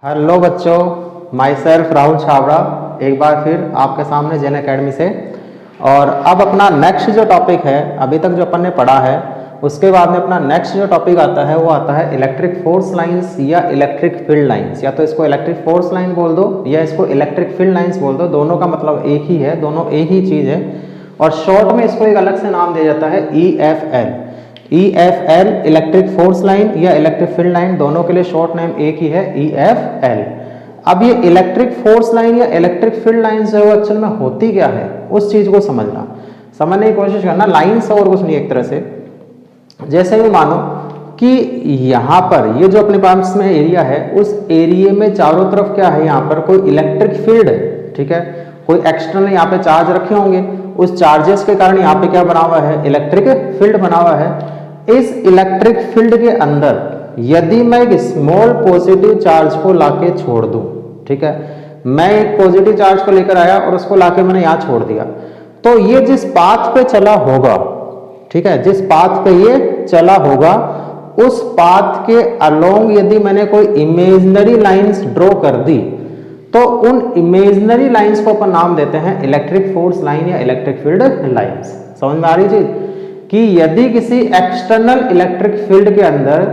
Hello बच्चों, my self Rahul Chhabra एक बार फिर आपके सामने जेन एकेडमी से। और अब अपना नेक्स्ट जो टॉपिक है, अभी तक जो अपन ने पढ़ा है उसके बाद में अपना नेक्स्ट जो टॉपिक आता है वो आता है इलेक्ट्रिक फोर्स लाइंस या इलेक्ट्रिक फील्ड लाइंस। या तो इसको इलेक्ट्रिक फोर्स लाइन बोल दो या इसको इलेक्ट्रिक फील्ड लाइंस बोल दो, दोनों का मतलब एक ही है, दोनों एक ही चीज़ है। और शॉर्ट में इसको एक अलग से नाम दिया जाता है EFL। EFL electric force line या इलेक्ट्रिक फील्ड लाइन, दोनों के लिए शॉर्ट नेम एक ही है, EFL। अब ये इलेक्ट्रिक फोर्स लाइन या इलेक्ट्रिक फील्ड लाइन जो है एक्चुअल में होती क्या है उस चीज को समझने की कोशिश करना। लाइन्स और कुछ नहीं, एक तरह से जैसे भी मानो कि यहाँ पर ये जो अपने पास में एरिया है उस एरिया में चारों तरफ क्या है, यहाँ पर कोई इलेक्ट्रिक फील्ड है, ठीक है। कोई एक्सटर्नल यहाँ पे चार्ज रखे होंगे, उस चार्जेस के कारण यहाँ पे क्या बना हुआ है, इलेक्ट्रिक फील्ड बना हुआ है। इस इलेक्ट्रिक फील्ड के अंदर यदि मैं एक स्मॉल पॉजिटिव चार्ज को लाके छोड़ दूं, ठीक है, मैं एक पॉजिटिव चार्ज को लेकर आया और उसको लाके मैंने यहाँ छोड़ दिया, तो ये जिस पाथ पे चला होगा, ठीक है, जिस पाथ पे ये चला होगा उस पाथ के अलोंग यदि मैंने कोई इमेजिनरी लाइंस ड्रॉ कर दी तो उन इमेजिनरी लाइंस को अपन नाम देते हैं इलेक्ट्रिक फोर्स लाइन या इलेक्ट्रिक फील्ड लाइंस। समझ में आ रही चीज कि यदि किसी एक्सटर्नल इलेक्ट्रिक फील्ड के अंदर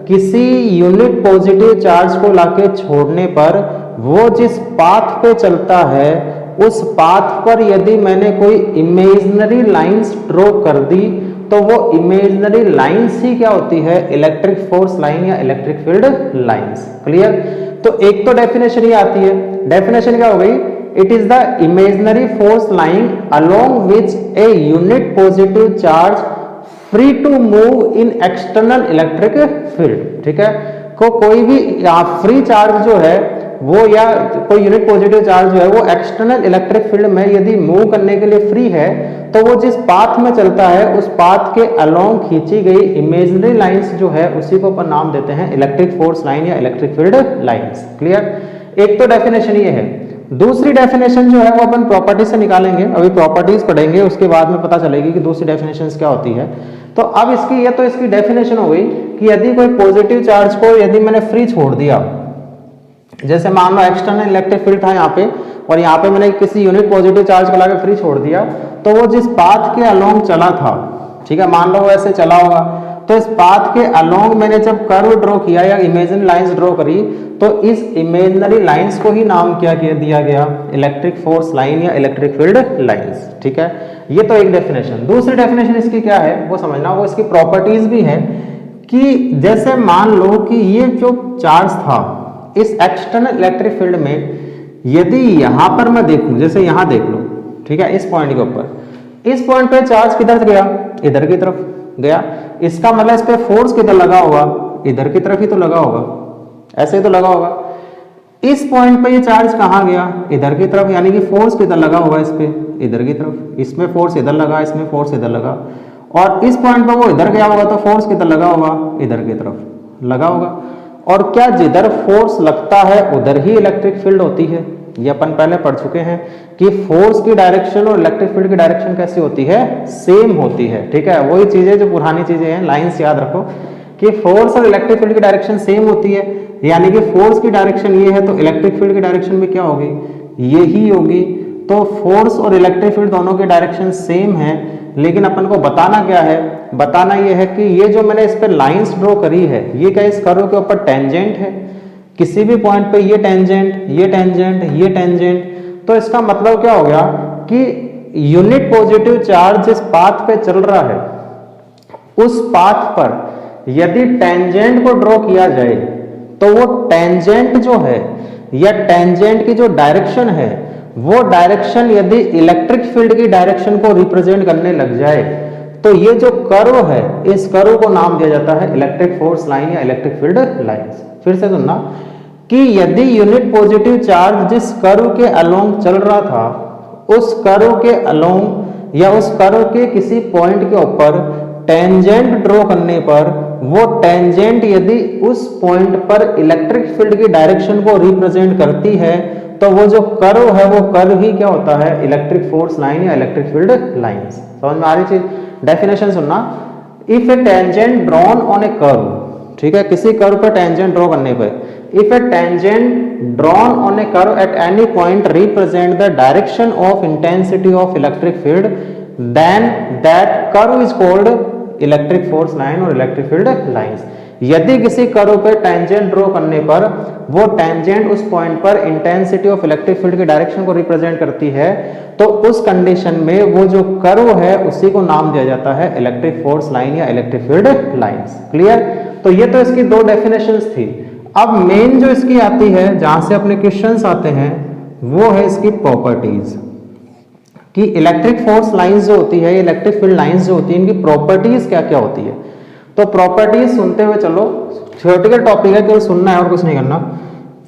किसी यूनिट पॉजिटिव चार्ज को लाके छोड़ने पर वो जिस पाथ पे चलता है उस पाथ पर यदि मैंने कोई इमेजिनरी लाइंस ड्रॉ कर दी तो वो इमेजिनरी लाइंस ही क्या होती है, इलेक्ट्रिक फोर्स लाइन या इलेक्ट्रिक फील्ड लाइंस। क्लियर? तो एक तो डेफिनेशन ही आती है, डेफिनेशन क्या हो गई, it is the imaginary force line along which a unit positive charge free to move in external electric field. ठीक है, को कोई भी फ्री चार्ज जो है वो या कोई यूनिट पॉजिटिव चार्ज जो है वो एक्सटर्नल इलेक्ट्रिक फील्ड में यदि मूव करने के लिए फ्री है तो वो जिस पाथ में चलता है उस पाथ के अलोंग खींची गई इमेजिनरी लाइंस जो है उसी को अपन नाम देते हैं इलेक्ट्रिक फोर्स लाइन या इलेक्ट्रिक फील्ड लाइंस। क्लियर? एक तो डेफिनेशन ये है। दूसरी डेफिनेशन जो है वो अपन प्रॉपर्टी से निकालेंगे, अभी प्रॉपर्टीज पढ़ेंगे उसके बाद में पता चलेगी कि दूसरी डेफिनेशन क्या होती है। तो अब इसकी ये तो इसकी डेफिनेशन हो गई कि यदि कोई पॉजिटिव चार्ज को यदि मैंने फ्री छोड़ दिया, जैसे मान लो एक्सटर्नल इलेक्ट्रिक फील्ड था यहाँ पे और यहाँ पे मैंने किसी यूनिट पॉजिटिव चार्ज को लाके फ्री छोड़ दिया, तो वो जिस पाथ के अलोंग चला था, ठीक है, मान लो वो ऐसे चला होगा, तो इस पाथ के अलोंग मैंने जब कर्व ड्रॉ किया या इमेजिनरी लाइंस ड्रॉ करी तो इस इमेजिनरी लाइंस को ही नाम क्या दिया गया, इलेक्ट्रिक फोर्स लाइन या इलेक्ट्रिक फील्ड लाइंस। ठीक है, ये तो एक डेफिनेशन। दूसरी डेफिनेशन इसकी क्या है वो समझना, वो इसकी प्रॉपर्टीज भी है कि जैसे मान लो कि ये जो चार्ज था इस एक्सटर्नल इलेक्ट्रिक फील्ड में यदि यहां पर मैं देखूं, जैसे यहां देख लो, ठीक है, इस पॉइंट के ऊपर, इस पॉइंट पे चार्ज किधर गया, इधर की तरफ गया, इसका मतलब इस पे फोर्स किधर लगा होगा, इधर की तरफ ही तो लगा होगा, ऐसे ही तो लगा होगा। इस पॉइंट पे ये चार्ज कहां गया, इधर की तरफ, यानी कि फोर्स किधर लगा होगा, इस पे इधर की तरफ, इसमें फोर्स इधर लगा, इसमें फोर्स इधर लगा, और इस पॉइंट पे वो इधर गया होगा तो फोर्स किधर लगा होगा, इधर की तरफ लगा होगा। और क्या जिधर फोर्स लगता है उधर ही इलेक्ट्रिक फील्ड होती है? ये अपन पहले पढ़ चुके हैं कि फोर्स की डायरेक्शन और इलेक्ट्रिक फील्ड की डायरेक्शन कैसी होती है, सेम होती है। ठीक है, वही चीजें जो पुरानी चीजें हैं, लाइंस याद रखो कि फोर्स और इलेक्ट्रिक फील्ड की डायरेक्शन सेम होती है, यानी कि फोर्स की डायरेक्शन ये है तो इलेक्ट्रिक फील्ड की डायरेक्शन भी क्या होगी, ये ही होगी। तो फोर्स और इलेक्ट्रिक फील्ड दोनों की डायरेक्शन सेम है, लेकिन अपन को बताना क्या है, बताना ये है कि ये जो मैंने इस पे लाइंस ड्रॉ करी है ये क्या इस कर्व के ऊपर टेंजेंट है, किसी भी पॉइंट पे ये टेंजेंट, ये टेंजेंट, ये टेंजेंट। तो इसका मतलब क्या हो गया कि यूनिट पॉजिटिव चार्ज जिस पाथ पे चल रहा है उस पाथ पर यदि टेंजेंट को ड्रॉ किया जाए तो वो टेंजेंट जो है या टेंजेंट की जो डायरेक्शन है वो डायरेक्शन यदि इलेक्ट्रिक फील्ड की डायरेक्शन को रिप्रेजेंट करने लग जाए तो ये जो कर्व है इस कर्व को नाम दिया जाता है इलेक्ट्रिक फोर्स लाइन या इलेक्ट्रिक फील्ड लाइंस। फिर से सुनना कि यदि यूनिट पॉजिटिव चार्ज जिस कर्व के अलोंग चल रहा था उस कर्व के अलोंग या उस कर्व के किसी पॉइंट के ऊपर टेंजेंट ड्रॉ करने पर वो टेंजेंट यदि उस पॉइंट पर इलेक्ट्रिक फील्ड की डायरेक्शन को रिप्रेजेंट करती है तो वो जो कर्व है वो कर्व ही क्या होता है, इलेक्ट्रिक फोर्स लाइन या इलेक्ट्रिक फील्ड लाइंस। समझ में आ रही चीज? डेफिनेशन सुनना, if A tangent drawn on A curve, ठीक है, किसी कर्व पर टेंजेंट ड्रॉ करने पर if a tangent drawn on a curve at any point represent the direction of intensity of electric field, then that curve is called electric force line और electric field lines. यदि किसी curve पे tangent draw करने पर वो tangent उस point पर intensity of electric field की डायरेक्शन को रिप्रेजेंट करती है, तो उस कंडीशन में वो जो कर्व है उसी को नाम दिया जाता है इलेक्ट्रिक फोर्स लाइन या इलेक्ट्रिक फील्ड लाइंस। क्लियर? तो ये तो इसकी दो डेफिनेशंस थी। अब मेन जो इसकी आती है, जहां से अपने क्वेश्चंस आते हैं, वो है इसकी प्रॉपर्टीज कि इलेक्ट्रिक फोर्स लाइंस जो होती है, इलेक्ट्रिक फील्ड लाइंस जो होती है, इनकी प्रॉपर्टीज क्या क्या होती है। तो प्रॉपर्टीज सुनते हुए चलो, थ्योरेटिकल टॉपिक है, केवल सुनना है और कुछ नहीं करना।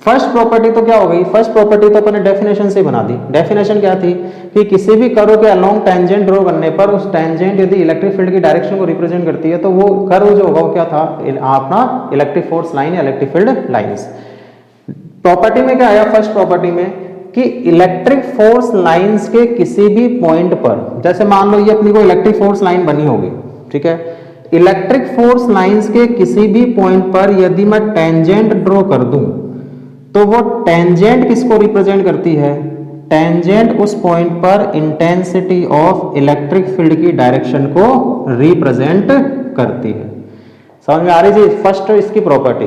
फर्स्ट प्रॉपर्टी तो क्या हो गई? फर्स्ट प्रॉपर्टी तो अपने डेफिनेशन से बना दी। डेफिनेशन क्या थी कि किसी भी कर्व के अलोंग टेंजेंट ड्रॉ करने पर उस टेंजेंट यदि इलेक्ट्रिक फील्ड की डायरेक्शन को रिप्रेजेंट करती है, तो वो कर्व जो होगा वो क्या था? अपना इलेक्ट्रिक फोर्स लाइन या इलेक्ट्रिक फील्ड लाइंस। प्रॉपर्टी में क्या आया? फर्स्ट प्रॉपर्टी में कि इलेक्ट्रिक फोर्स लाइंस के किसी भी पॉइंट पर, जैसे मान लो ये अपनी को इलेक्ट्रिक फोर्स लाइन बनी होगी, ठीक है, इलेक्ट्रिक फोर्स लाइंस के किसी भी पॉइंट पर यदि मैं टेंजेंट ड्रॉ कर दूं, तो वो टेंजेंट किसको रिप्रेजेंट करती है? टेंजेंट उस पॉइंट पर इंटेंसिटी ऑफ इलेक्ट्रिक फील्ड की डायरेक्शन को रिप्रेजेंट करती है। समझ में आ रही जी? फर्स्ट इसकी प्रॉपर्टी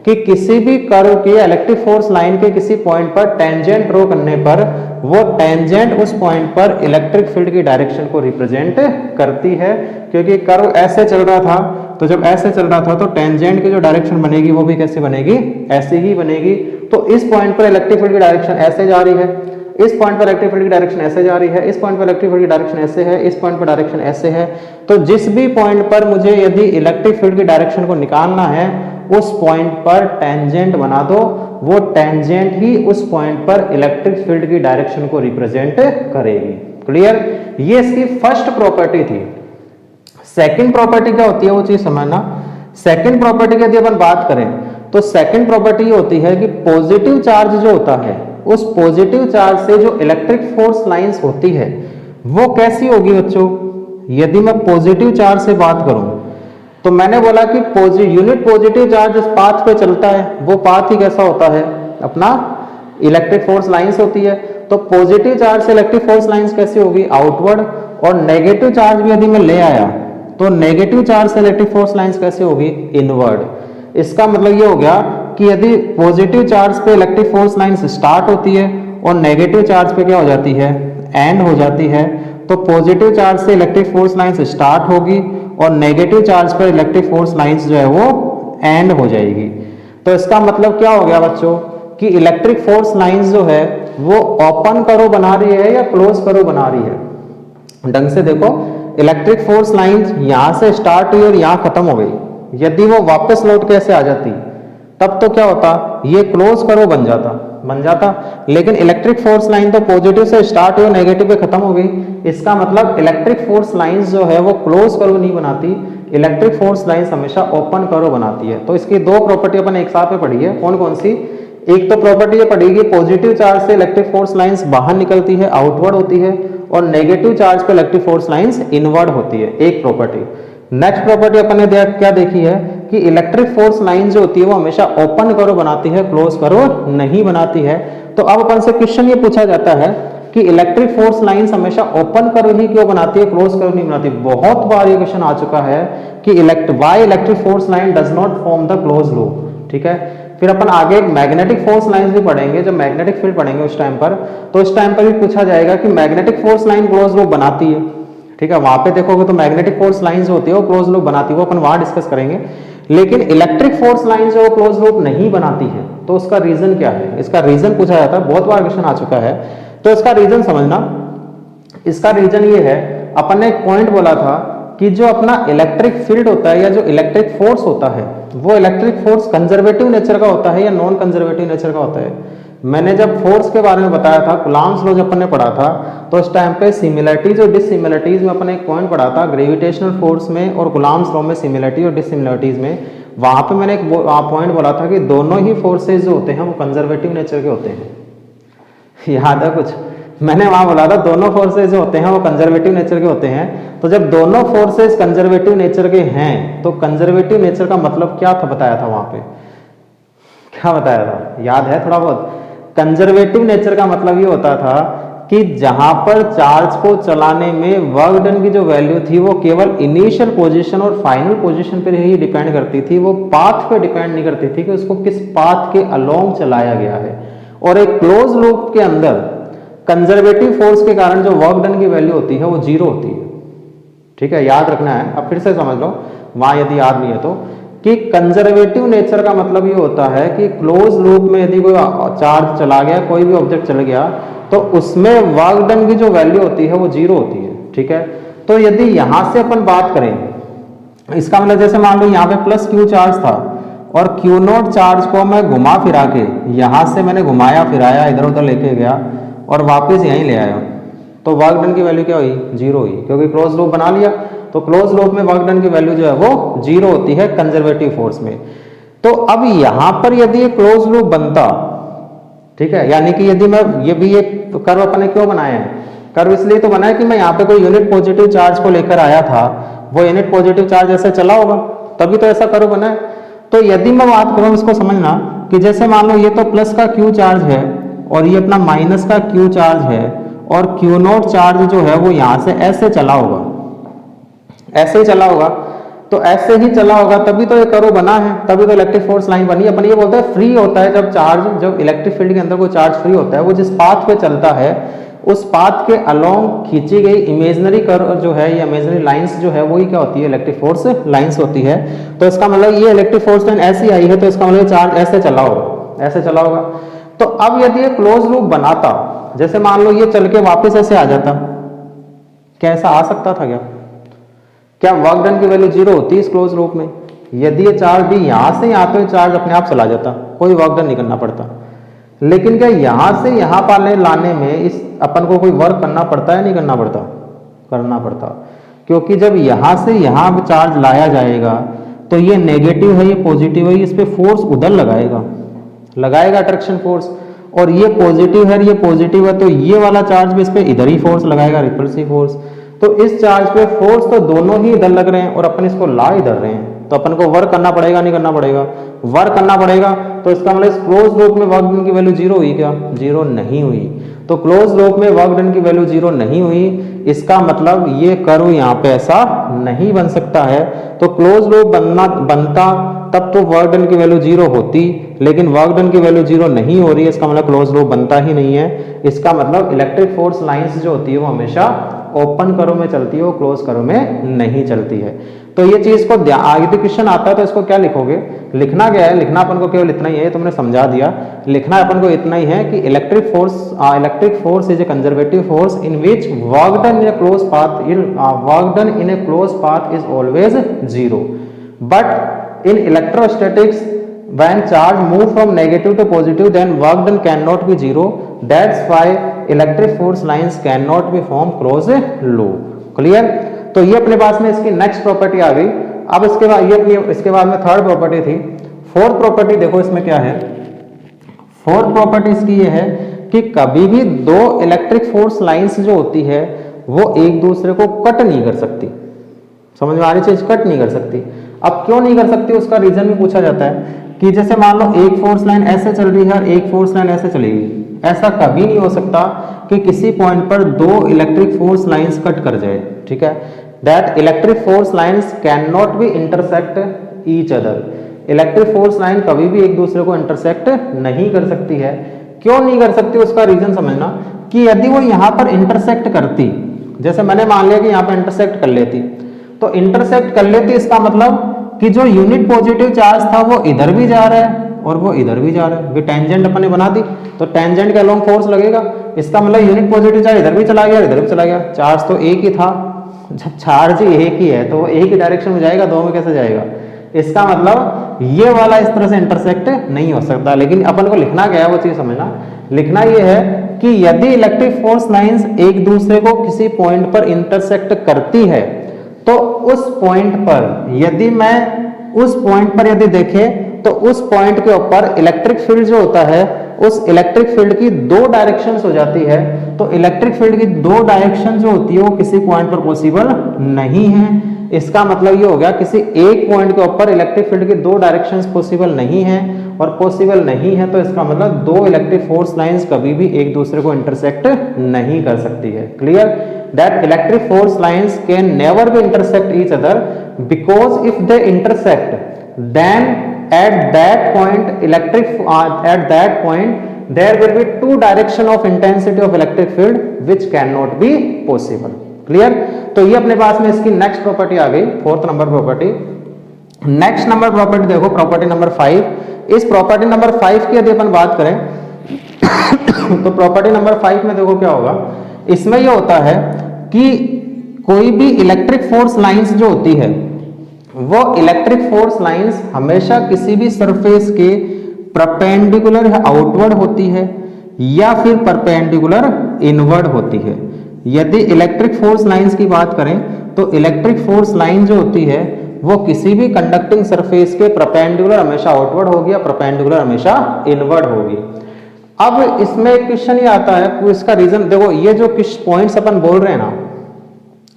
कि किसी भी कर्व की इलेक्ट्रिक फोर्स लाइन के किसी पॉइंट पर टेंजेंट ड्रॉ करने पर वो टेंजेंट उस पॉइंट पर इलेक्ट्रिक फील्ड की डायरेक्शन को रिप्रेजेंट करती है। क्योंकि कर्व ऐसे चल रहा था, तो जब ऐसे चल रहा था तो टेंजेंट की जो डायरेक्शन बनेगी वो भी कैसे बनेगी? ऐसे ही बनेगी। तो इस पॉइंट पर इलेक्ट्रिक फील्ड की डायरेक्शन ऐसे जा रही है, इस पॉइंट पर इलेक्ट्रिक फील्ड की डायरेक्शन ऐसे जा रही है, इस पॉइंट पर इलेक्ट्रिक फील्ड की डायरेक्शन ऐसे है, इस पॉइंट पर डायरेक्शन ऐसे है। तो जिस भी पॉइंट पर मुझे यदि इलेक्ट्रिक फील्ड की डायरेक्शन को निकालना है, उस पॉइंट पर टेंजेंट बना दो, वो टेंजेंट ही उस पॉइंट पर इलेक्ट्रिक फील्ड की डायरेक्शन को रिप्रेजेंट करेगी। क्लियर? ये इसकी फर्स्ट प्रॉपर्टी थी। सेकंड प्रॉपर्टी क्या होती है वो चीज समझना। सेकंड प्रॉपर्टी की यदि अपन बात करें तो सेकंड प्रॉपर्टी ये होती है कि पॉजिटिव चार्ज जो होता है, उस पॉजिटिव चार्ज से जो इलेक्ट्रिक फोर्स लाइंस होती है वो कैसी होगी बच्चों? यदि मैं पॉजिटिव चार्ज से बात करूं तो मैंने बोला कि यूनिट पॉजिटिव चार्ज जिस पाथ पे चलता है वो पाथ ही कैसा होता है? अपना इलेक्ट्रिक फोर्स लाइंस होती है। तो पॉजिटिव चार्ज से इलेक्ट्रिक फोर्स लाइंस कैसी होगी? आउटवर्ड। और नेगेटिव चार्ज भी यदि मैं ले आया तो नेगेटिव चार्ज से इलेक्ट्रिक फोर्स लाइंस कैसे होगी? इनवर्ड। इसका मतलब ये हो गया कि यदि पॉजिटिव चार्ज पे इलेक्ट्रिक फोर्स लाइंस स्टार्ट होती है और नेगेटिव चार्ज पे क्या हो जाती है? एंड हो जाती है। तो पॉजिटिव चार्ज से इलेक्ट्रिक फोर्स लाइंस स्टार्ट होगी और नेगेटिव चार्ज पर इलेक्ट्रिक फोर्स लाइंस जो है वो एंड हो जाएगी। तो इसका मतलब क्या हो गया बच्चों कि इलेक्ट्रिक फोर्स लाइंस जो है वो ओपन कर्व बना रही है या क्लोज कर्व बना रही है? ढंग से देखो, इलेक्ट्रिक फोर्स लाइंस यहां से स्टार्ट हुई और यहां खत्म हो गई। यदि वो वापस लौट के ऐसे आ जाती तब तो क्या होता? ये क्लोज कर्व बन जाता। लेकिन इलेक्ट्रिक फोर्स लाइन तो पॉजिटिव से स्टार्ट हुई और नेगेटिव पे खत्म हो गई। इसका मतलब इलेक्ट्रिक फोर्स लाइंस जो है वो क्लोज कर्व नहीं बनाती, इलेक्ट्रिक फोर्स लाइंस हमेशा ओपन कर्व बनाती है। तो इसकी दो प्रॉपर्टी अपन एक साथ में पढ़ी है। कौन कौन सी? एक तो प्रॉपर्टी ये पढ़ेगी पॉजिटिव चार्ज से इलेक्ट्रिक फोर्स लाइंस बाहर निकलती है, आउटवर्ड होती है, और नेगेटिव चार्ज पे इलेक्ट्रिक फोर्स लाइंस इनवर्ड होती है। एक प्रॉपर्टी। नेक्स्ट प्रॉपर्टी अपन ने क्या देखी है कि इलेक्ट्रिक फोर्स लाइन जो होती है वो हमेशा ओपन कर्व बनाती है, क्लोज कर्व नहीं बनाती है। तो अब अपन से क्वेश्चन ये पूछा जाता है कि इलेक्ट्रिक फोर्स लाइंस हमेशा ओपन कर्व ही क्यों बनाती है, क्लोज कर्व नहीं बनाती? बहुत बार ये क्वेश्चन आ चुका है कि Y electric force line does not form the close loop. ठीक है, फिर अपन आगे मैग्नेटिक फोर्स लाइंस भी पढ़ेंगे, जब मैग्नेटिक फील्ड पढ़ेंगे उस टाइम पर, तो उस टाइम पर भी पूछा जाएगा कि magnetic force line close loop बनाती है। ठीक है, वहां पे देखोगे तो मैग्नेटिक फोर्स लाइन जो होती है वो क्लोज लूप बनाती है, वो अपन वहां डिस्कस करेंगे। लेकिन इलेक्ट्रिक फोर्स लाइन जो क्लोज लूप नहीं बनाती है, तो उसका रीजन क्या है? इसका रीजन पूछा जाता है, बहुत बार क्वेश्चन आ चुका है। तो इसका रीजन समझना। इसका रीजन ये है, अपन ने एक पॉइंट बोला था कि जो अपना इलेक्ट्रिक फील्ड होता है या जो इलेक्ट्रिक फोर्स होता है, वो इलेक्ट्रिक फोर्स कंजर्वेटिव नेचर का होता है या नॉन कंजर्वेटिव नेचर का होता है। मैंने जब फोर्स के बारे में बताया था, कूलॉम्स लॉ जब अपन ने पढ़ा था, तो उस टाइम पे सिमिलरिटीज और डिससिमिलरिटीज में अपन एक पॉइंट पढ़ा था, ग्रेविटेशनल फोर्स में और कूलॉम्स लॉ में सिमिलरिटी और डिससिमिलरिटीज में। वहां पे मैंने एक पॉइंट बोला था कि दोनों ही फोर्सेज जो होते हैं वो कंजर्वेटिव नेचर के होते हैं। याद है कुछ? मैंने वहां बोला था दोनों फोर्सेज जो होते हैं वो कंजर्वेटिव नेचर के होते हैं। तो जब दोनों फोर्सेज कंजर्वेटिव नेचर के हैं, तो कंजर्वेटिव नेचर का मतलब क्या था बताया था वहां पे? क्या बताया था, याद है थोड़ा बहुत? कंजर्वेटिव नेचर का मतलब ये होता था कि जहां पर चार्ज को चलाने में वर्क डन की जो वैल्यू थी वो केवल इनिशियल पोजीशन और फाइनल पोजीशन पर ही डिपेंड करती थी, वो पाथ पे डिपेंड नहीं करती थी कि उसको किस पाथ के अलोंग चलाया गया है। और एक क्लोज लूप के अंदर कंजर्वेटिव फोर्स के कारण जो वर्क डन की वैल्यू होती है वो जीरो होती है। ठीक है, याद रखना है। अब फिर से समझ लो वहां यदि याद नहीं है तो, कि कंजर्वेटिव नेचर का मतलब ये होता है कि क्लोज लूप में यदि कोई चार्ज चला गया, कोई भी ऑब्जेक्ट चल गया, तो उसमें वर्क डन की जो वैल्यू होती है वो जीरो होती है। ठीक है, तो यदि यहां से अपन बात करें, इसका मतलब जैसे मान लो यहाँ पे प्लस क्यू चार्ज था और क्यू नॉट चार्ज को मैं घुमा फिरा के, यहां से मैंने घुमाया फिराया इधर उधर लेके गया और वापस यहीं ले आया, तो वर्क डन की वैल्यू क्या हुई? जीरो हुई, क्योंकि क्लोज लूप बना लिया। तो क्लोज लूप में वर्क डन की वैल्यू जो है वो जीरो होती है कंजर्वेटिव फोर्स में। तो अब यहां पर यदि ये क्लोज लूप बनता, ठीक है, यानी कि यदि मैं ये भी एक कर्व अपने क्यों बनाए हैं, कर्व इसलिए तो बनाया कि मैं यहाँ पे कोई यूनिट पॉजिटिव चार्ज को लेकर आया था, वो यूनिट पॉजिटिव चार्ज ऐसे चला होगा तभी तो ऐसा कर्व बना है। तो यदि मैं बात करूं, इसको समझना कि जैसे मान लो ये तो प्लस का क्यू चार्ज है और ये अपना माइनस का क्यू चार्ज है, और क्यू नॉट चार्ज जो है वो यहां से ऐसे चला होगा, ऐसे ही चला होगा। तो ऐसे ही चला होगा तभी तो ये कर्व बना है, तभी तो इलेक्ट्रिक फोर्स लाइन बनी है। अपन ये बोलते हैं फ्री होता है जब चार्ज, जब इलेक्ट्रिक फील्ड के अंदर कोई चार्ज फ्री होता है, वो जिस पाथ पे चलता है उस पाथ के अलोंग खींची गई इमेजिनरी कर्व जो है, ये इमेजिनरी लाइंस जो है वही क्या होती है? इलेक्ट्रिक फोर्स लाइंस होती है। तो इसका मतलब ये इलेक्ट्रिक फोर्स लाइन ऐसी आई है, तो इसका मतलब चार्ज ऐसे चला होगा, ऐसे चला होगा। तो अब यदि ये क्लोज लूप बनाता, जैसे मान लो ये चल के वापस ऐसे आ जाता, क्या ऐसा आ सकता था? क्या वर्क डन की वैल्यू जीरो होती है इस क्लोज लूप में? यदि ये चार्ज भी यहां से यहां पे चार्ज अपने आप चला जाता, कोई वर्क डन नहीं करना पड़ता। लेकिन क्या यहां से यहां पर लाने में इस अपन को कोई वर्क करना पड़ता है? नहीं करना पड़ता? करना पड़ता, क्योंकि जब यहां से यहां चार्ज लाया जाएगा तो ये नेगेटिव है, ये पॉजिटिव है, इस पे फोर्स उधर लगाएगा, लगाएगा अट्रैक्शन फोर्स, और ये पॉजिटिव है, ये पॉजिटिव है, तो ये वाला चार्ज भी इस पे इधर ही फोर्स लगाएगा, रिपल्सिव फोर्स। तो इस चार्ज पे फोर्स तो दोनों ही इधर लग रहे हैं और अपन इसको ला इधर रहे हैं, तो अपन को वर्क करना पड़ेगा, नहीं करना पड़ेगा? वर्क करना पड़ेगा। तो इसका मतलब इस क्लोज लूप में वर्क डन की वैल्यू जीरो हुई क्या? जीरो नहीं हुई। तो क्लोज लूप में वर्क डन की वैल्यू जीरो नहीं हुई, इसका मतलब ये कर्व यहाँ पे ऐसा नहीं बन सकता है। तो क्लोज लूप बनता तब तो वर्क डन की वैल्यू जीरो होती, लेकिन वर्क डन की वैल्यू जीरो नहीं हो रही है, इसका मतलब क्लोज लूप बनता ही नहीं है। इसका मतलब इलेक्ट्रिक फोर्स लाइंस जो होती है वो हमेशा ओपन कर्व में चलती है, वो क्लोज कर्व में नहीं चलती है। तो ये चीज को आगे क्वेश्चन आता है तो इसको क्या लिखोगे? लिखना क्या है? लिखना अपन को केवल इतना ही है, तुमने समझा दिया। लिखना अपन को इतना ही है कि electric force is a conservative force in which work done in A close path, work done in A close path is always zero, but in electrostatics when charge move from negative to positive then work done cannot be zero, that's why electric force lines cannot be form closed loop. Clear? तो ये अपने पास में इसकी next property आ गई। अब इसके बाद ये अपनी, इसके बाद में थर्ड प्रॉपर्टी थी। फोर्थ प्रॉपर्टी देखो इसमें क्या है। फोर्थ प्रॉपर्टी इसकी ये है कि कभी भी दो इलेक्ट्रिक फोर्स लाइंस जो होती है वो एक दूसरे को कट नहीं कर सकती। समझ में आ रही चीज? कट नहीं कर सकती। अब क्यों नहीं कर सकती उसका रीजन भी पूछा जाता है कि जैसे मान लो एक फोर्स लाइन ऐसे चल रही है और एक फोर्स लाइन ऐसे चलेगी, ऐसा कभी नहीं हो सकता कि किसी पॉइंट पर दो इलेक्ट्रिक फोर्स लाइंस कट कर जाए। ठीक है, that electric force lines can not be intersect each other. Electric force line कभी भी एक दूसरे को इंटरसेक्ट नहीं कर सकती है। क्यों नहीं कर सकती उसका रीजन समझना कि यदि वो यहाँ पर इंटरसेक्ट करती, जैसे मैंने मान लिया कि यहाँ पर इंटरसेक्ट कर लेती, तो इंटरसेक्ट कर लेती इसका मतलब कि जो यूनिट पॉजिटिव चार्ज था वो इधर भी जा रहा है और वो इधर भी जा रहा है। टेंजेंट अपन ने बना दी तो टेंजेंट के अलोंग फोर्स लगेगा, इसका मतलब यूनिट पॉजिटिव चार्ज इधर भी चला गया इधर भी चला गया। चार्ज तो एक ही था, जब चार्ज ही एक ही है तो वो एक ही डायरेक्शन में जाएगा, दो में कैसे जाएगा? इसका मतलब ये वाला इस तरह से इंटरसेक्ट नहीं हो सकता। लेकिन अपन को लिखना क्या है वो चीज समझना। लिखना ये है कि यदि इलेक्ट्रिक फोर्स लाइंस एक दूसरे को किसी पॉइंट पर इंटरसेक्ट करती है तो उस पॉइंट पर यदि मैं उस पॉइंट पर यदि देखें तो उस पॉइंट के ऊपर इलेक्ट्रिक फील्ड जो होता है उस इलेक्ट्रिक फील्ड की दो डायरेक्शंस हो जाती है। तो इलेक्ट्रिक फील्ड की दो डायरेक्शन जो होती है वो किसी पॉइंट पर पॉसिबल नहीं है। इसका मतलब ये हो गया किसी एक पॉइंट के ऊपर इलेक्ट्रिक फील्ड की दो डायरेक्शंस पॉसिबल नहीं है और पॉसिबल नहीं है, तो इसका मतलब दो इलेक्ट्रिक फोर्स लाइंस कभी भी एक दूसरे को इंटरसेक्ट नहीं कर सकती है। Clear? That electric force lines can never be intersect each other because if they intersect then at that point there will be two direction of intensity of electric field which cannot be possible. Clear? तो ये अपने पास में इसकी next property आ गई, fourth number property. Next number property देखो, property number 5। इस property number 5 की यदि अपन बात करें तो प्रॉपर्टी नंबर 5 में देखो क्या होगा, इसमें ये होता है कि कोई भी इलेक्ट्रिक फोर्स लाइंस जो होती है वो इलेक्ट्रिक फोर्स लाइंस हमेशा किसी भी सरफेस के परपेंडिकुलर या आउटवर्ड होती है या फिर परपेंडिकुलर इनवर्ड होती है। यदि इलेक्ट्रिक फोर्स लाइंस की बात करें तो इलेक्ट्रिक फोर्स लाइन जो होती है वो किसी भी कंडक्टिंग सरफेस के परपेंडिकुलर हमेशा आउटवर्ड होगी या परपेंडिकुलर हमेशा इनवर्ड होगी। अब इसमें एक क्वेश्चन ये आता है, इसका रीजन देखो, ये जो किस पॉइंट्स अपन बोल रहे हैं ना,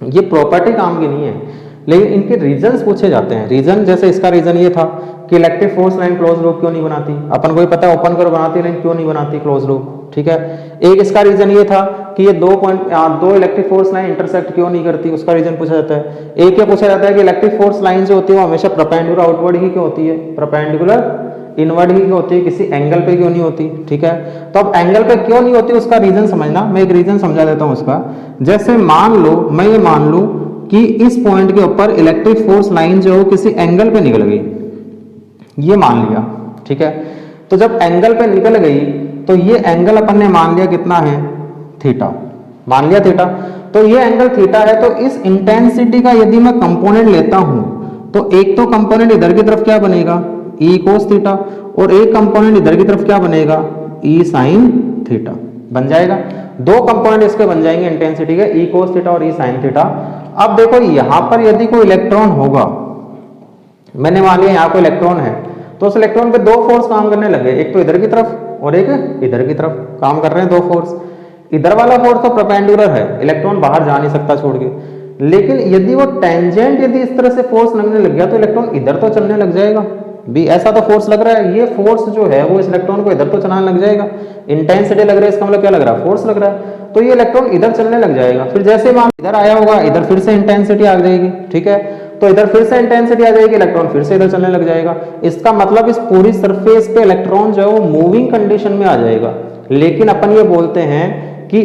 ये प्रॉपर्टी काम की नहीं है, लेकिन इनके रीजंस पूछे जाते हैं। रीजन जैसे इसका रीजन ये था कि electric force line close loop क्यों नहीं बनाती, अपन को ही पता है ओपन करो बनाती, लेकिन क्यों नहीं बनाती क्लोज लूप, ठीक है। एक इसका रीजन ये था कि ये दो इलेक्ट्रिक फोर्स लाइन इंटरसेक्ट क्यों नहीं करती, उसका रीजन पूछा जाता है। एक ये पूछा जाता है कि इलेक्ट्रिक फोर्स लाइन जो होती है वो हमेशा परपेंडिकुलर आउटवर्ड ही क्यों होती है, परपेंडिकुलर इनवर्ड ही क्यों होती है, किसी एंगल पे क्यों नहीं होती, ठीक है। तो अब एंगल पे क्यों नहीं होती उसका रीजन समझना, मैं एक रीजन समझा देता हूं उसका। जैसे मान लो, मैं ये मान लूं कि इस पॉइंट के ऊपर इलेक्ट्रिक फोर्स लाइन जो है किसी एंगल पे निकल गई, ये मान लिया, ठीक है। तो जब एंगल पे निकल गई तो ये एंगल अपन ने मान लिया कितना है, थीटा, मान लिया थीटा। तो ये एंगल थीटा है, तो इस इंटेंसिटी का यदि मैं कंपोनेंट लेता हूं तो एक तो कंपोनेंट इधर की तरफ क्या बनेगा, ई कोस थीटा, और एक कंपोनेंट इधर की तरफ क्या बनेगा, ई साइन थीटा बन जाएगा। दो कंपोनेंट इसके बन जाएंगे इंटेंसिटी के, ई कोस थीटा और ई साइन थीटा। अब देखो यहां पर यदि कोई इलेक्ट्रॉन होगा, मैंने मान लिया यहां कोई इलेक्ट्रॉन है, तो उस इलेक्ट्रॉन पे दो फोर्स काम करने लगे, एक तो इधर की तरफ और एक इधर की तरफ काम कर रहे हैं, दो फोर्स। इधर वाला फोर्स तो परपेंडिकुलर है, इलेक्ट्रॉन बाहर जा नहीं सकता छोड़ के, लेकिन यदि वो टेंजेंट यदि इस तरह से फोर्स लगने लग गया तो इलेक्ट्रॉन इधर तो चलने लग जाएगा भी, ऐसा तो फोर्स लग रहा है, ये फोर्स जो है वो इस इलेक्ट्रॉन को इधर तो चलाने लग जाएगा। इंटेंसिटी लग रहा है, इसका मतलब क्या लग रहा है, फोर्स लग रहा है, तो ये इलेक्ट्रॉन इधर चलने लग जाएगा। फिर जैसे मान इधर आया होगा, इधर फिर से इंटेंसिटी आ जाएगी, ठीक है। तो इधर फिर से इंटेंसिटी आ जाएगी, इलेक्ट्रॉन फिर से इधर चलने लग जाएगा। इसका मतलब इस पूरी सरफेस पे इलेक्ट्रॉन जो है वो मूविंग कंडीशन में आ जाएगा। लेकिन अपन ये बोलते हैं कि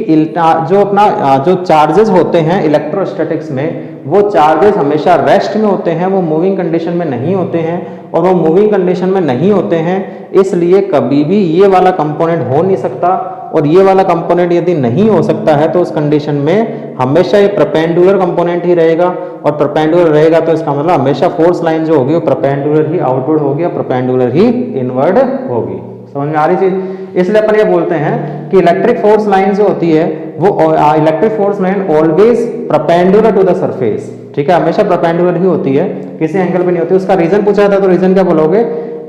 जो चार्जेस होते हैं इलेक्ट्रोस्टैटिक्स में, वो चार्जेस हमेशा रेस्ट में होते हैं, वो मूविंग कंडीशन में नहीं होते हैं। और वो मूविंग कंडीशन में नहीं होते हैं इसलिए कभी भी ये वाला कंपोनेंट हो नहीं सकता, और ये वाला कंपोनेंट यदि नहीं हो सकता है तो उस कंडीशन में हमेशा ये परपेंडिकुलर कंपोनेंट ही रहेगा, और परपेंडिकुलर रहेगा तो इसका मतलब हमेशा फोर्स लाइन जो होगी वो परपेंडिकुलर ही आउटवर्ड होगी और परपेंडिकुलर ही इनवर्ड होगी। समझ में आ रही चीज? इसलिए अपन ये बोलते हैं कि इलेक्ट्रिक फोर्स लाइन जो होती है वो electric force line always perpendicular to the surface, ठीक है, हमेशा परपेंडिकुलर ही होती है, किसी एंगल पे नहीं होती। उसका रीजन पूछा जाता है तो रीजन क्या बोलोगे,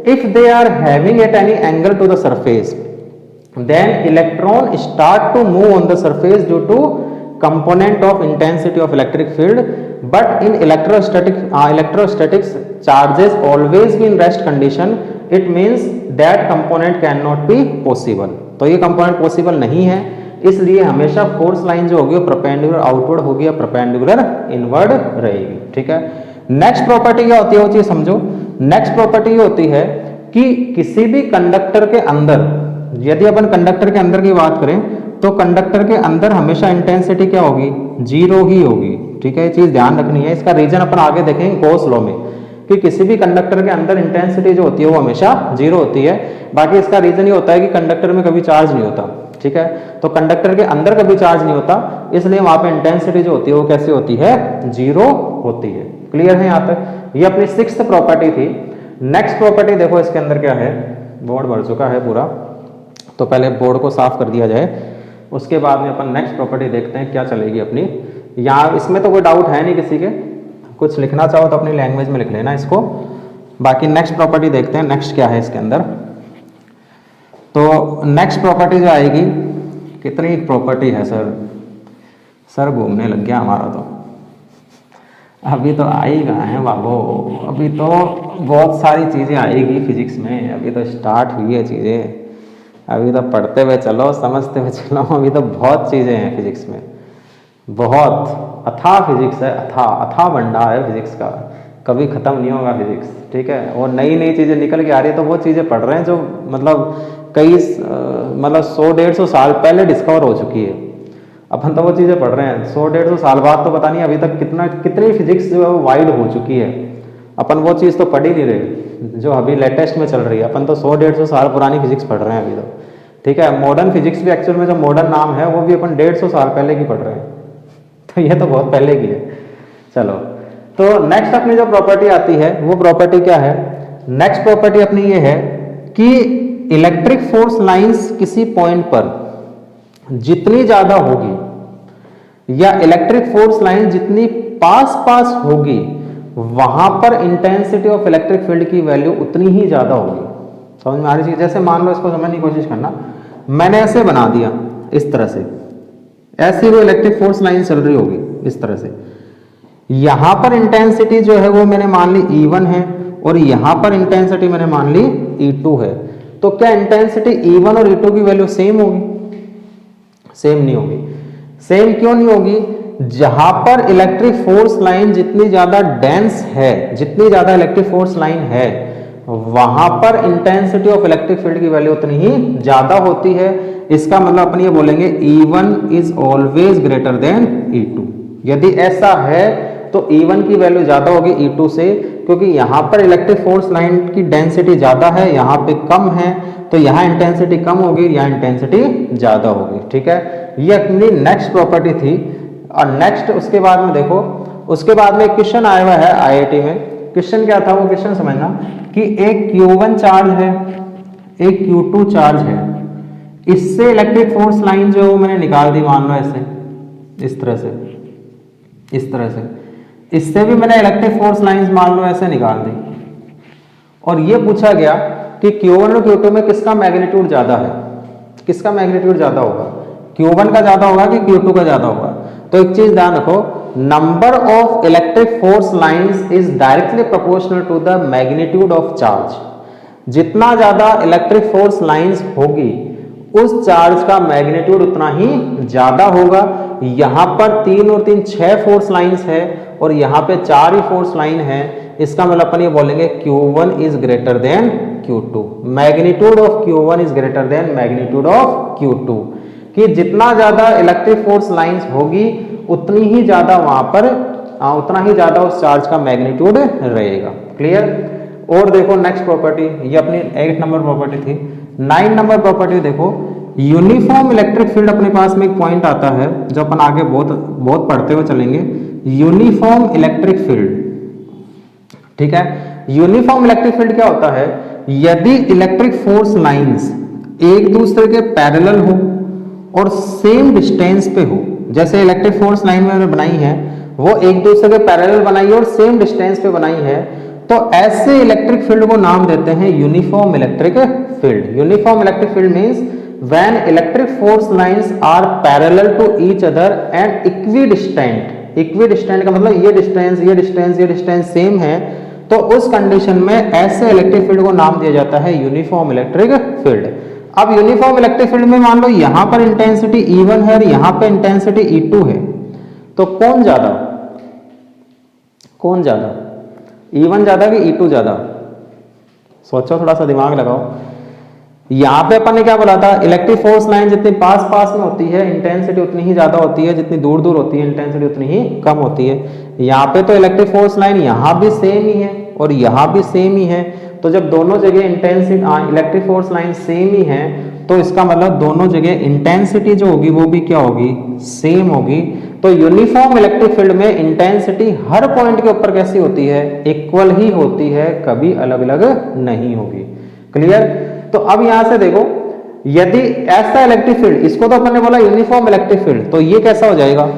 if they are having at any angle to the surface then electron start to move on the surface due to component of intensity of electric field, but in electrostatics charges always be in rest condition, it means that component cannot be possible। तो ये component possible नहीं है, इसलिए हमेशा force line जो होगी वो perpendicular outward होगी या परपेंडिकुलर इनवर्ड रहेगी, ठीक है। नेक्स्ट प्रॉपर्टी क्या होती है वो चीज समझो। नेक्स्ट प्रॉपर्टी ये होती है कि किसी भी कंडक्टर के अंदर, यदि अपन कंडक्टर के अंदर की बात करें तो कंडक्टर के अंदर हमेशा इंटेंसिटी क्या होगी, जीरो ही होगी, ठीक है। ये चीज ध्यान रखनी है। इसका रीजन अपन आगे देखेंगे गॉस लॉ में कि किसी भी कंडक्टर के अंदर इंटेंसिटी जो होती है वो हमेशा जीरो होती है। बाकी इसका रीजन ये होता है कि कंडक्टर में कभी चार्ज नहीं होता, ठीक है। तो कंडक्टर के अंदर कभी चार्ज नहीं होता, इसलिए वहां पे इंटेंसिटी जो होती है वो कैसे होती है, जीरो होती है। क्लियर है यहाँ तक? ये अपनी 6th प्रॉपर्टी थी। नेक्स्ट प्रॉपर्टी देखो इसके अंदर क्या है, बोर्ड भर चुका है पूरा, तो पहले बोर्ड को साफ कर दिया जाए, उसके बाद में अपन नेक्स्ट प्रॉपर्टी देखते हैं क्या चलेगी अपनी। यहाँ इसमें तो कोई डाउट है नहीं किसी के, कुछ लिखना चाहो तो अपनी लैंग्वेज में लिख लेना इसको। बाकी नेक्स्ट प्रॉपर्टी देखते हैं नेक्स्ट क्या है इसके अंदर। तो नेक्स्ट प्रॉपर्टी जो आएगी, कितनी प्रॉपर्टी है सर घूमने लग गया हमारा तो, अभी तो आ ही गए हैं बाबू, अभी तो बहुत सारी चीज़ें आएगी फिजिक्स में, अभी तो स्टार्ट हुई है चीज़ें, अभी तो पढ़ते हुए चलो, समझते हुए चलो, अभी तो बहुत चीज़ें हैं फिजिक्स में, बहुत अथाह फिजिक्स है, अथाह भंडार है फिजिक्स का, कभी ख़त्म नहीं होगा फिजिक्स, ठीक है। और नई नई चीज़ें निकल के आ रही है, तो वो चीज़ें पढ़ रहे हैं जो मतलब कई मतलब 100-150 साल पहले डिस्कवर हो चुकी है, अपन तो वो चीज़ें पढ़ रहे हैं 100-150 साल बाद, तो पता नहीं अभी तक कितनी फिजिक्स जो है वो वाइड हो चुकी है, अपन वो चीज़ तो पढ़ ही नहीं रहे जो अभी लेटेस्ट में चल रही है, अपन तो 100-150 साल पुरानी फिजिक्स पढ़ रहे हैं अभी तो, ठीक है। मॉडर्न फिजिक्स भी एक्चुअल में जो मॉडर्न नाम है वो भी अपन 150 साल पहले की पढ़ रहे हैं, तो ये तो बहुत पहले की है। चलो, तो नेक्स्ट अपनी जो प्रॉपर्टी आती है वो प्रॉपर्टी क्या है, नेक्स्ट प्रॉपर्टी अपनी ये है कि इलेक्ट्रिक फोर्स लाइंस किसी पॉइंट पर जितनी ज्यादा होगी या इलेक्ट्रिक फोर्स लाइन जितनी पास पास होगी वहां पर इंटेंसिटी ऑफ इलेक्ट्रिक फील्ड की वैल्यू उतनी ही ज्यादा होगी। समझ में आ रही है? जैसे मान लो, इसको समझने की कोशिश करना, मैंने ऐसे बना दिया इस तरह से, ऐसी वो इलेक्ट्रिक फोर्स लाइन चल रही होगी इस तरह से, यहां पर इंटेंसिटी जो है वो मैंने मान ली E1 है और यहां पर इंटेंसिटी मैंने मान ली E2 है, तो क्या इंटेंसिटी E1 और E2 की वैल्यू सेम होगी? सेम नहीं होगी। सेम क्यों नहीं होगी? जहां पर इलेक्ट्रिक फोर्स लाइन जितनी ज्यादा डेंस है, जितनी ज्यादा इलेक्ट्रिक फोर्स लाइन है, वहां पर इंटेंसिटी ऑफ इलेक्ट्रिक फील्ड की वैल्यू उतनी ही ज्यादा होती है। इसका मतलब अपन ये बोलेंगे E1 is always greater than E2। यदि ऐसा है तो E1 की वैल्यू ज्यादा होगी E2 से, क्योंकि यहां पर इलेक्ट्रिक फोर्स लाइन की डेंसिटी ज्यादा है, यहां पे कम है, तो यहाँ इंटेंसिटी कम होगी, यहाँ इंटेंसिटी ज्यादा होगी, ठीक है। ये अपनी नेक्स्ट प्रॉपर्टी थी। और नेक्स्ट उसके बाद में देखो, उसके बाद में एक क्वेश्चन आया हुआ है IIT में। क्वेश्चन क्या था वो क्वेश्चन समझना कि एक Q1 चार्ज है, एक Q2 चार्ज है, इससे इलेक्ट्रिक फोर्स लाइन जो मैंने निकाल दी, मान लो ऐसे, इस तरह से, इस तरह से, इससे भी मैंने इलेक्ट्रिक फोर्स लाइंस मान लो ऐसे निकाल दी, और ये पूछा गया कि Q1 और Q2 में किसका मैग्नीट्यूड ज्यादा है, किसका मैग्नीट्यूड ज्यादा होगा, Q1 का ज्यादा होगा कि Q2 का ज्यादा होगा। तो एक चीज ध्यान रखो, number of electric force lines is directly proportional to the magnitude of charge. जितना ज्यादा इलेक्ट्रिक फोर्स लाइंस होगी उस चार्ज का मैग्नीट्यूड उतना ही ज्यादा होगा। यहां पर 3 और 3 6 फोर्स लाइंस है और यहां पे 4 ही फोर्स लाइन है, इसका मतलब अपन ये बोलेंगे Q1 is greater than Q2। Magnitude of Q1 is greater than magnitude of Q2, कि जितना ज्यादा इलेक्ट्रिक फोर्स लाइंस होगी उतनी ही ज्यादा वहां पर उतना ही ज्यादा उस चार्ज का मैग्नीट्यूड रहेगा। क्लियर? और देखो नेक्स्ट प्रॉपर्टी, ये अपनी 8 नंबर प्रॉपर्टी थी। 9 नंबर प्रॉपर्टी देखो, यूनिफॉर्म इलेक्ट्रिक फील्ड अपने पास में एक पॉइंट आता है जो अपन आगे बहुत पढ़ते हुए चलेंगे। यूनिफॉर्म इलेक्ट्रिक फील्ड, ठीक है। यूनिफॉर्म इलेक्ट्रिक फील्ड क्या होता है? यदि इलेक्ट्रिक फोर्स लाइंस एक दूसरे के पैरेलल हो और सेम डिस्टेंस पे हो, जैसे इलेक्ट्रिक फोर्स लाइन मैंने बनाई है वो एक दूसरे के पैरेलल बनाई है और सेम डिस्टेंस पे बनाई है, तो ऐसे इलेक्ट्रिक फील्ड को नाम देते हैं uniform electric field. Uniform electric field means when electric force lines are parallel to each other and equidistant. Equidistant का मतलब ये डिस्टेंस सेम है, तो उस कंडीशन में ऐसे इलेक्ट्रिक फील्ड को नाम दिया जाता है यूनिफॉर्म इलेक्ट्रिक फील्ड। अब यूनिफॉर्म इलेक्ट्रिक फील्ड में मान लो यहां पर इंटेंसिटी E1 है और यहां पे इंटेंसिटी E2 है, तो कौन ज्यादा E1 ज्यादा कि E2 ज्यादा? सोचो, थोड़ा सा दिमाग लगाओ। यहां पे अपन ने क्या बोला था? इलेक्ट्रिक फोर्स लाइन जितनी पास पास में होती है इंटेंसिटी उतनी ही ज्यादा होती है, जितनी दूर दूर होती है इंटेंसिटी उतनी ही कम होती है। यहाँ पे तो इलेक्ट्रिक फोर्स लाइन यहाँ भी सेम ही है और यहाँ भी सेम ही है, तो जब दोनों जगह intensity electric force line same ही है तो इसका मतलब दोनों जगह इंटेंसिटी जो होगी वो भी क्या होगी? सेम होगी। तो यूनिफॉर्म इलेक्ट्रिक फील्ड में इंटेंसिटी हर पॉइंट के ऊपर कैसी होती है? इक्वल ही होती है, कभी अलग अलग नहीं होगी। क्लियर? तो अब यहां से देखो, यदि ऐसा इलेक्ट्रिक फील्ड, इसको तो अपन ने बोला यूनिफॉर्म इलेक्ट्रिक फील्ड, तो ये कैसा हो जाएगा?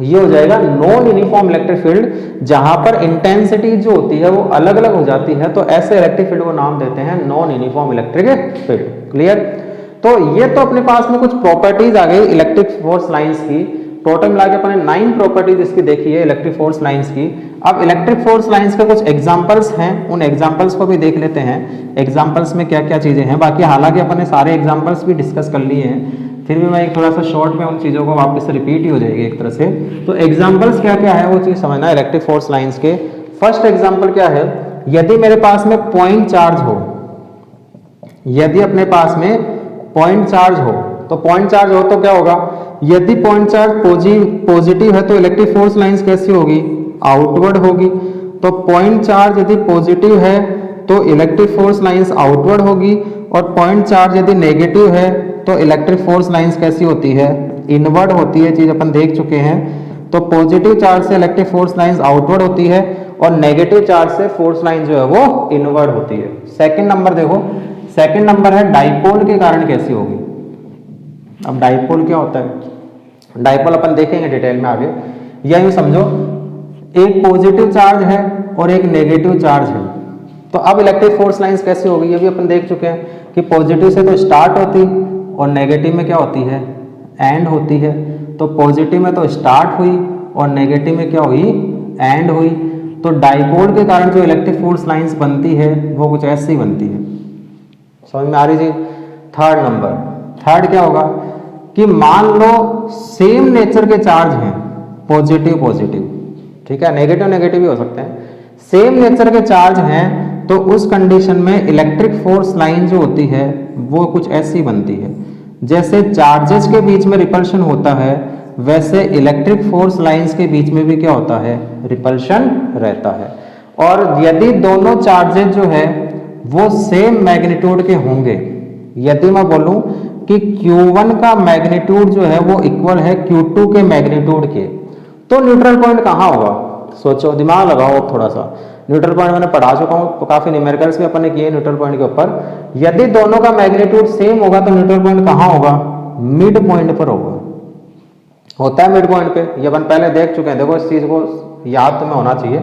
ये हो जाएगा नॉन यूनिफॉर्म इलेक्ट्रिक फील्ड, जहां पर इंटेंसिटी जो होती है वो अलग अलग हो जाती है, तो ऐसे इलेक्ट्रिक फील्ड को नाम देते हैं non uniform electric field. Clear? तो ये तो अपने पास में कुछ प्रॉपर्टीज आ गई इलेक्ट्रिक फोर्स लाइंस की। टोटल मिला के अपने 9 प्रॉपर्टीज इसकी देखी है इलेक्ट्रिक फोर्स लाइंस की। अब इलेक्ट्रिक फोर्स लाइंस के कुछ एग्जांपल्स हैं, उन एग्जांपल्स को भी देख लेते हैं। एग्जांपल्स में क्या क्या चीज़ें हैं, बाकी हालांकि अपन ने सारे एग्जांपल्स भी डिस्कस कर लिए हैं, फिर भी मैं एक थोड़ा सा शॉर्ट में उन चीज़ों को वापस से रिपीट ही हो जाएगी एक तरह से। तो एग्जाम्पल्स क्या क्या है वो चीज़ समझना इलेक्ट्रिक फोर्स लाइन्स के। फर्स्ट एग्जाम्पल क्या है, यदि मेरे पास में पॉइंट चार्ज हो, यदि अपने पास में पॉइंट चार्ज हो, तो पॉइंट चार्ज हो तो क्या होगा, यदि पॉइंट चार्ज पॉजिटिव है तो इलेक्ट्रिक फोर्स लाइंस कैसी होगी, आउटवर्ड होगी। तो पॉइंट चार्ज यदि पॉजिटिव है तो इलेक्ट्रिक फोर्स लाइंस आउटवर्ड होगी, और पॉइंट चार्ज यदि नेगेटिव है तो इलेक्ट्रिक फोर्स लाइंस कैसी होती है, इनवर्ड होती है। चीज अपन देख चुके हैं। तो पॉजिटिव चार्ज से इलेक्ट्रिक फोर्स लाइंस आउटवर्ड होती है और नेगेटिव चार्ज से फोर्स लाइन जो है वो इनवर्ड होती है। सेकंड नंबर देखो, सेकंड नंबर है डाइपोल के कारण कैसी होगी। अब डाइपोल क्या होता है, डाइपोल अपन देखेंगे डिटेल में आगे। यही समझो एक पॉजिटिव चार्ज है और एक नेगेटिव चार्ज है, तो अब इलेक्ट्रिक फोर्स लाइंस कैसी होगी, ये भी अपन देख चुके हैं कि पॉजिटिव से तो स्टार्ट होती और नेगेटिव में क्या होती है, एंड होती है। तो पॉजिटिव में तो स्टार्ट हुई और नेगेटिव में क्या हुई, एंड हुई। तो डाइपोल के कारण जो इलेक्ट्रिक फोर्स लाइंस बनती है वो कुछ ऐसी बनती है। समझ में आ रही जी। थर्ड नंबर, थर्ड क्या होगा कि मान लो सेम नेचर के चार्ज हैं, पॉजिटिव पॉजिटिव, ठीक है, नेगेटिव नेगेटिव भी हो सकते हैं, सेम नेचर के चार्ज हैं, तो उस कंडीशन में इलेक्ट्रिक फोर्स लाइन जो होती है वो कुछ ऐसी बनती है। जैसे चार्जेस के बीच में रिपल्शन होता है, वैसे इलेक्ट्रिक फोर्स लाइंस के बीच में भी क्या होता है, रिपल्शन रहता है। और यदि दोनों चार्जेस जो है वो सेम मैग्नीट्यूड के होंगे, यदि मैं बोलूं कि Q1 का मैग्नीट्यूड जो है वो इक्वल है Q2 के मैग्नीट्यूड के, तो न्यूट्रल पॉइंट कहाँ होगा, सोचो, दिमाग लगाओ थोड़ा सा। न्यूट्रल पॉइंट मैंने पढ़ा चुका हूँ, तो काफी न्यूमेरिकल्स भी अपन ने किए न्यूट्रल पॉइंट के ऊपर। यदि दोनों का मैग्नीट्यूड सेम होगा तो न्यूट्रल पॉइंट कहाँ होगा, मिड पॉइंट पर होगा। होता है मिड पॉइंट पे, ये अपन पहले देख चुके हैं। देखो इस चीज को याद तुम्हें होना चाहिए।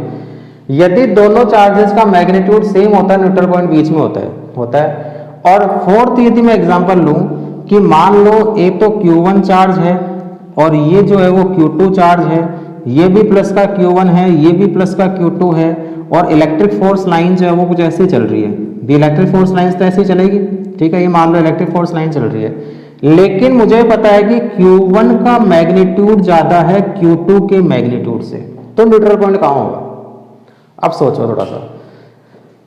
यदि दोनों चार्जेस का मैग्नीट्यूड सेम होता है, न्यूट्रल पॉइंट बीच में होता है। और फोर्थ यदि मैं एग्जांपल लूं कि मान लो एक तो Q1 चार्ज है और ये जो है वो Q2 चार्ज है, ये भी प्लस का Q1 है, ये भी प्लस का Q2 है, और इलेक्ट्रिक फोर्स लाइन जो है वो कुछ ऐसे चल रही है। भी इलेक्ट्रिक फोर्स लाइन तो ऐसे ही चलेगी, ठीक है, ये मान लो इलेक्ट्रिक फोर्स लाइन चल रही है, लेकिन मुझे पता है कि Q1 का मैग्नीट्यूड ज्यादा है Q2 के मैग्नीट्यूड से, तो न्यूट्रल पॉइंट कहाँ होगा। अब सोचो थोड़ा सा,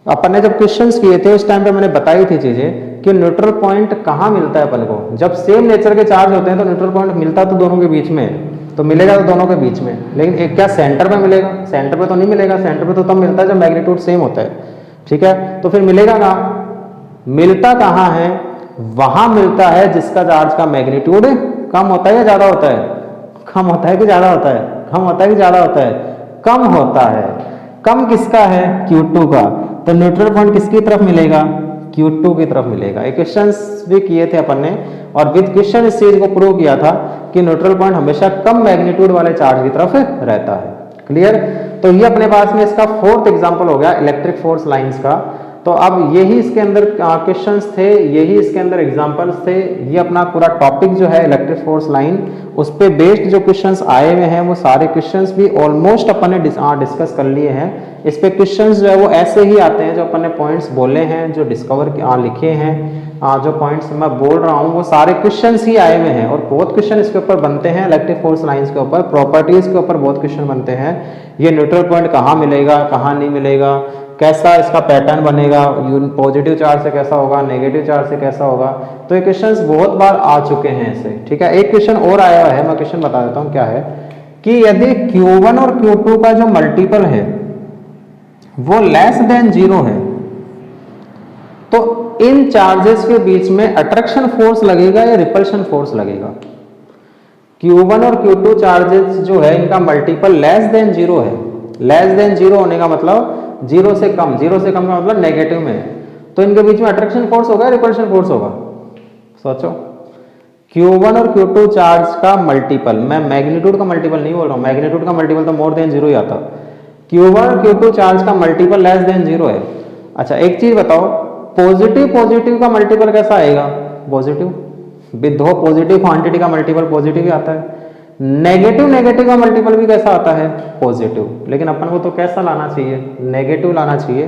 अपन ने जब क्वेश्चंस किए थे उस टाइम पे मैंने बताई थी चीजें कि न्यूट्रल पॉइंट कहाँ मिलता है अपन को। जब सेम नेचर के चार्ज होते हैं तो न्यूट्रल पॉइंट मिलता तो दोनों के बीच में, तो मिलेगा तो दोनों के बीच में, लेकिन एक क्या सेंटर पे मिलेगा, सेंटर पे तो नहीं मिलेगा। सेंटर पे तो तब मिलता है जब मैग्नीट्यूड सेम होता है, ठीक है। तो फिर मिलेगा कहाँ, मिलता कहाँ है, वहां मिलता है जिसका चार्ज का मैग्नीट्यूड कम होता है या ज्यादा होता है, कम होता है कि ज्यादा होता है, कम होता है कि ज्यादा होता है, कम होता है। कम किसका है, Q2 का, तो न्यूट्रल पॉइंट किसकी तरफ मिलेगा, Q2 की तरफ मिलेगा। ये क्वेश्चंस भी किए थे अपन ने, और विद क्वेश्चन इस चीज को प्रूव किया था कि न्यूट्रल पॉइंट हमेशा कम मैग्नीट्यूड वाले चार्ज की तरफ रहता है। क्लियर। तो ये अपने पास में इसका फोर्थ एग्जांपल हो गया इलेक्ट्रिक फोर्स लाइंस का। तो अब यही इसके अंदर क्वेश्चंस थे, यही इसके अंदर एग्जांपल्स थे। ये अपना पूरा टॉपिक जो है इलेक्ट्रिक फोर्स लाइन, उस पे बेस्ड जो क्वेश्चंस आए हुए हैं वो सारे क्वेश्चंस भी ऑलमोस्ट अपन ने डिस्कस कर लिए हैं। इस पे क्वेश्चंस जो है वो ऐसे ही आते हैं, जो अपन ने पॉइंट्स बोले हैं, जो डिस्कवर लिखे हैं, जो पॉइंट्स मैं बोल रहा हूँ वो सारे क्वेश्चंस ही आए हुए हैं। और बहुत क्वेश्चन इसके ऊपर बनते हैं, इलेक्ट्रिक फोर्स लाइंस के ऊपर, प्रॉपर्टीज के ऊपर बहुत क्वेश्चन बनते हैं। ये न्यूट्रल पॉइंट कहाँ मिलेगा, कहाँ नहीं मिलेगा, कैसा इसका पैटर्न बनेगा, पॉजिटिव चार्ज से कैसा होगा, नेगेटिव चार्ज से कैसा होगा। तो ये क्वेश्चंस बहुत बार आ चुके हैं ऐसे, ठीक है। एक क्वेश्चन और आया है, मैं क्वेश्चन बता देता हूँ क्या है, कि यदि Q1 और Q2 का जो मल्टीपल है वो लेस देन 0 है, तो इन चार्जेस के बीच में अट्रैक्शन फोर्स लगेगा या रिपल्शन फोर्स लगेगा। Q1 और Q2 चार्जेस जो है इनका मल्टीपल लेस देन 0 है। लेस देन 0 होने का मतलब 0 से कम, 0 से कम का मतलब नेगेटिव में है, तो इनके बीच में अट्रैक्शन फोर्स होगा, रिपल्शन फोर्स होगा। सोचो, Q1 और Q2 चार्ज का मल्टीपल, मैं मैग्नीट्यूड का मल्टीपल नहीं बोल रहा हूँ, मैग्नीट्यूड का मल्टीपल तो मोर देन 0 ही आता। Q1 और Q2 चार्ज का मल्टीपल लेस देन 0 है। अच्छा एक चीज बताओ, पॉजिटिव का मल्टीपल कैसा आएगा, पॉजिटिव। विद दो पॉजिटिव क्वांटिटी का मल्टीपल पॉजिटिव ही आता है। नेगेटिव नेगेटिव का मल्टीपल भी कैसा आता है? पॉजिटिव। लेकिन अपन को तो कैसा लाना चाहिए? नेगेटिव लाना चाहिए।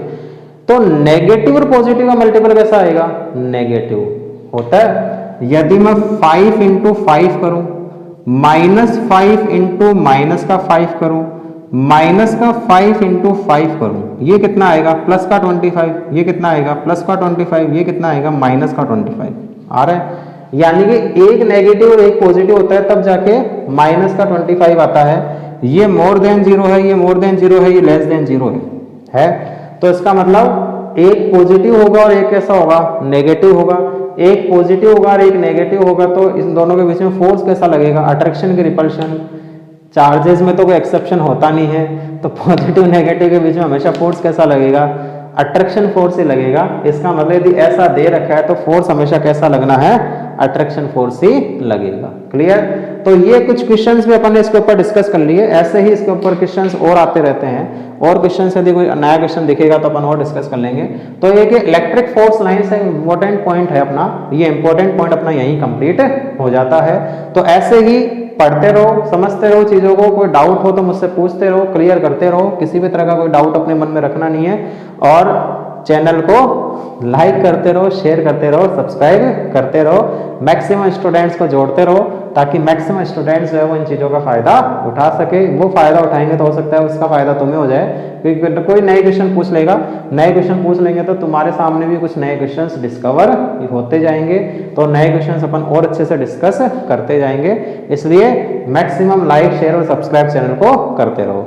तो नेगेटिव और पॉजिटिव का मल्टीपल कैसा आएगा? नेगेटिव होता है। यदि मैं 5 इंटू 5 करूं, -5 इंटू माइनस का 5 करूं, माइनस का 5 इंटू 5 करूं, ये कितना आएगा? प्लस का 25। ये कितना आएगा? प्लस का 25। ये कितना आएगा? माइनस का 25 आ रहा है। यानी कि एक नेगेटिव और एक पॉजिटिव होता है तब जाके माइनस का 25 आता है। ये मोर देन जीरो है, ये मोर देन जीरो है, ये लेस देन जीरो है। तो इसका मतलब एक पॉजिटिव होगा और एक कैसा होगा? नेगेटिव होगा। एक पॉजिटिव होगा और एक नेगेटिव होगा, तो इन दोनों के बीच में फोर्स कैसा लगेगा? अट्रैक्शन की रिपल्शन। चार्जेस में तो कोई एक्सेप्शन होता नहीं है, तो पॉजिटिव नेगेटिव के बीच में हमेशा फोर्स कैसा लगेगा? अट्रैक्शन फोर्स ही लगेगा। इसका मतलब यदि ऐसा दे रखा है तो फोर्स हमेशा कैसा लगना है? अट्रैक्शन फोर्स ही लगेगा। क्लियर? तो ये कुछ क्वेश्चंस भी अपन ने इसके ऊपर डिस्कस कर लिए। ऐसे ही इसके ऊपर क्वेश्चंस और आते रहते हैं, और क्वेश्चंस यदि कोई नया क्वेश्चन दिखेगा तो अपन और डिस्कस कर लेंगे। तो ये कि इलेक्ट्रिक फोर्स लाइन से इंपॉर्टेंट पॉइंट है अपना, ये इंपॉर्टेंट पॉइंट अपना यहीं कंप्लीट हो जाता है। तो ऐसे ही पढ़ते रहो, समझते रहो चीजों को। कोई डाउट हो तो मुझसे पूछते रहो, क्लियर करते रहो। किसी भी तरह का कोई डाउट अपने मन में रखना नहीं है। और चैनल को लाइक करते रहो, शेयर करते रहो, सब्सक्राइब करते रहो। मैक्सिमम स्टूडेंट्स को जोड़ते रहो, ताकि मैक्सिमम स्टूडेंट्स जो है वो इन चीज़ों का फायदा उठा सके। वो फायदा उठाएंगे तो हो सकता है उसका फायदा तुम्हें हो जाए, क्योंकि कोई नए क्वेश्चन पूछ लेगा। नए क्वेश्चन पूछ लेंगे तो तुम्हारे सामने भी कुछ नए क्वेश्चंस डिस्कवर होते जाएंगे। तो नए क्वेश्चंस अपन और अच्छे से डिस्कस करते जाएंगे। इसलिए मैक्सिमम लाइक, शेयर और सब्सक्राइब चैनल को करते रहो।